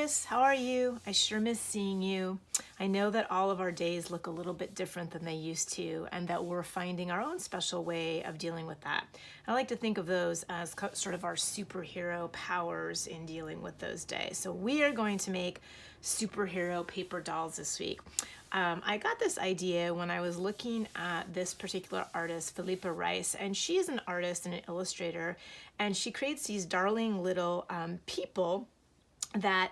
Miss, how are you? I sure miss seeing you. I know that all of our days look a little bit different than they used to, and that we're finding our own special way of dealing with that. I like to think of those as sort of our superhero powers in dealing with those days. So we are going to make superhero paper dolls this week. I got this idea when I was looking at this particular artist, Philippe Rice, and she is an artist and an illustrator, and she creates these darling little people that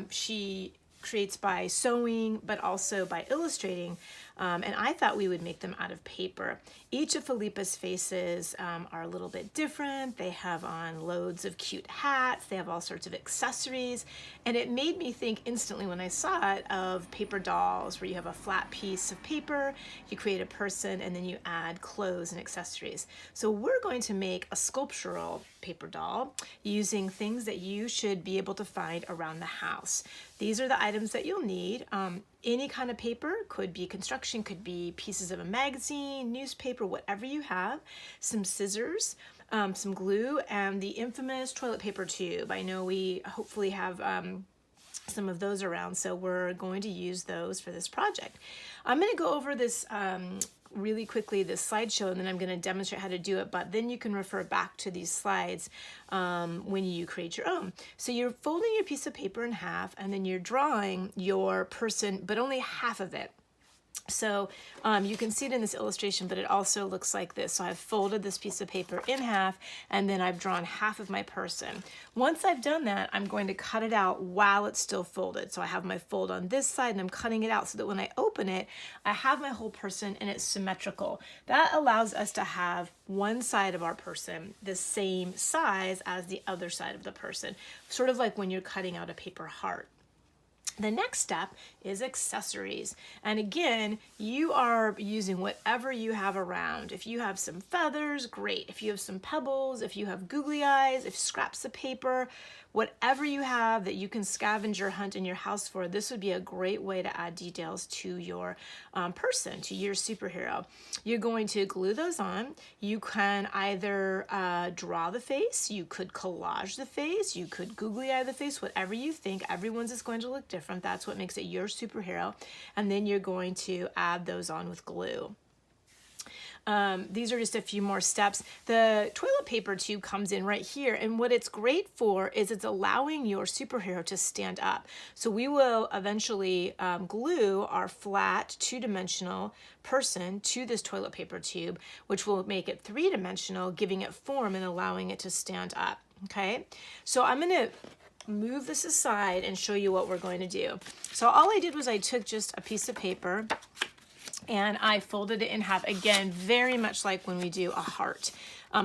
she creates by sewing, but also by illustrating. And I thought we would make them out of paper. Each of Philippe's faces are a little bit different. They have on loads of cute hats. They have all sorts of accessories. And it made me think instantly when I saw it of paper dolls, where you have a flat piece of paper, you create a person, and then you add clothes and accessories. So we're going to make a sculptural paper doll using things that you should be able to find around the house. These are the items that you'll need. Any kind of paper, could be construction, could be pieces of a magazine, newspaper, whatever you have, some scissors, some glue, and the infamous toilet paper tube. I know we hopefully have some of those around, so we're going to use those for this project. I'm going to go over this really quickly, this slideshow, and then I'm going to demonstrate how to do it, but then you can refer back to these slides when you create your own. So you're folding your piece of paper in half, and then you're drawing your person, but only half of it. So you can see it in this illustration, but it also looks like this. So I've folded this piece of paper in half, and then I've drawn half of my person. Once I've done that, I'm going to cut it out while it's still folded. So I have my fold on this side, and I'm cutting it out so that when I open it, I have my whole person and it's symmetrical. That allows us to have one side of our person the same size as the other side of the person, sort of like when you're cutting out a paper heart. The next step is accessories. And again, you are using whatever you have around. If you have some feathers, great. If you have some pebbles, if you have googly eyes, if scraps of paper, whatever you have that you can scavenger hunt in your house for, this would be a great way to add details to your person, to your superhero. You're going to glue those on. You can either draw the face, you could collage the face, you could googly eye the face, whatever you think. Everyone's is going to look different. That's what makes it your superhero. And then you're going to add those on with glue. These are just a few more steps. The toilet paper tube comes in right here, and what it's great for is it's allowing your superhero to stand up. So we will eventually glue our flat two-dimensional person to this toilet paper tube, which will make it three-dimensional, giving it form and allowing it to stand up. Okay, so I'm going to move this aside and show you what we're going to do. So all I did was I took just a piece of paper and I folded it in half, again, very much like when we do a heart.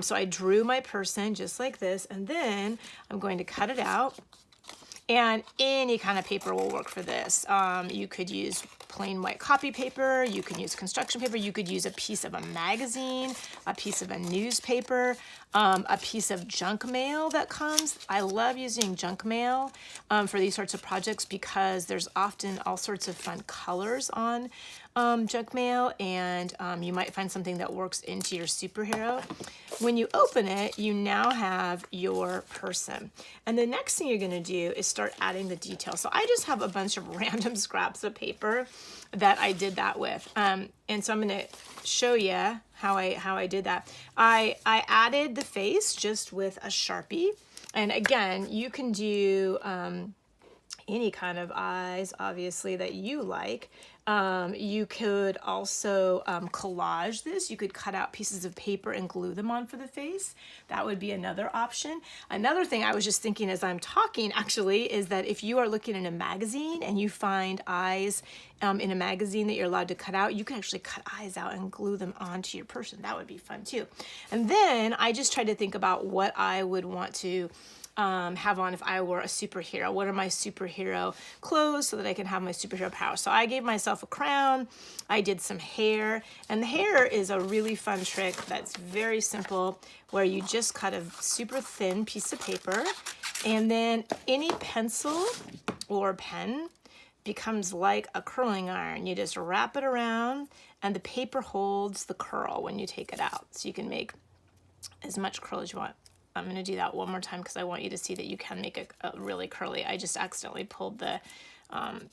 So I drew my person just like this, and then I'm going to cut it out. And any kind of paper will work for this. You could use plain white copy paper, you can use construction paper, you could use a piece of a magazine, a piece of a newspaper, a piece of junk mail that comes. I love using junk mail for these sorts of projects because there's often all sorts of fun colors on junk mail, and you might find something that works into your superhero. When you open it, you now have your person. And the next thing you're going to do is start adding the details. So I just have a bunch of random scraps of paper that I did that with. And so I'm going to show you how I did that. I added the face just with a Sharpie. And again, you can do any kind of eyes, obviously, that you like. You could also collage this. You could cut out pieces of paper and glue them on for the face. That would be another option. Another thing I was just thinking as I'm talking, actually, is that if you are looking in a magazine and you find eyes in a magazine that you're allowed to cut out, you can actually cut eyes out and glue them onto your person. That would be fun too. And then I just tried to think about what I would want to have on if I were a superhero. What are my superhero clothes so that I can have my superhero power? So I gave myself a crown, I did some hair, and the hair is a really fun trick that's very simple, where you just cut a super thin piece of paper, and then any pencil or pen becomes like a curling iron. You just wrap it around, and the paper holds the curl when you take it out. So you can make as much curl as you want. I'm going to do that one more time because I want you to see that you can make a really curly. I just accidentally pulled the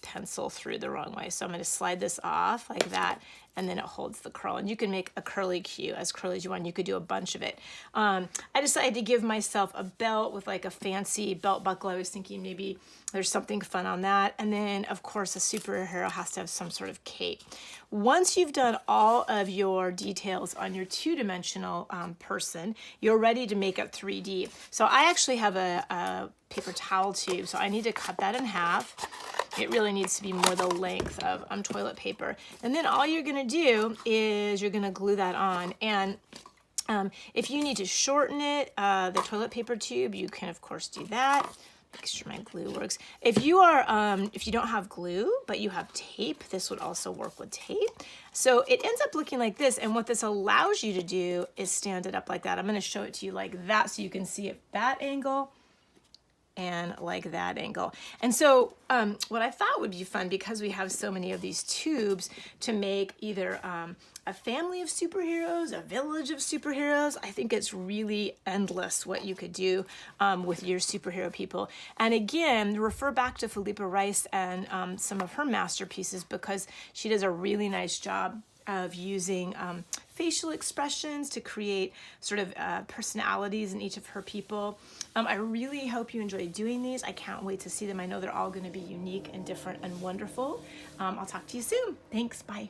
pencil through the wrong way. So I'm going to slide this off like that, and then it holds the curl. And you can make a curly Q as curly as you want. You could do a bunch of it. I decided to give myself a belt with like a fancy belt buckle. I was thinking maybe there's something fun on that. And then, of course, a superhero has to have some sort of cape. Once you've done all of your details on your two-dimensional person, you're ready to make it 3D. So I actually have a paper towel tube, so I need to cut that in half. It really needs to be more the length of toilet paper. And then all you're gonna do is you're gonna glue that on. And if you need to shorten it, the toilet paper tube, you can of course do that. Make sure my glue works. If you don't have glue, but you have tape, this would also work with tape. So it ends up looking like this. And what this allows you to do is stand it up like that. I'm gonna show it to you like that so you can see it that angle and like that angle. And so what I thought would be fun, because we have so many of these tubes, to make either a family of superheroes, a village of superheroes. I think it's really endless what you could do with your superhero people. And again, refer back to Philippe Rice and some of her masterpieces, because she does a really nice job of using facial expressions to create sort of personalities in each of her people. I really hope you enjoy doing these. I can't wait to see them. I know they're all going to be unique and different and wonderful. I'll talk to you soon. Thanks. Bye.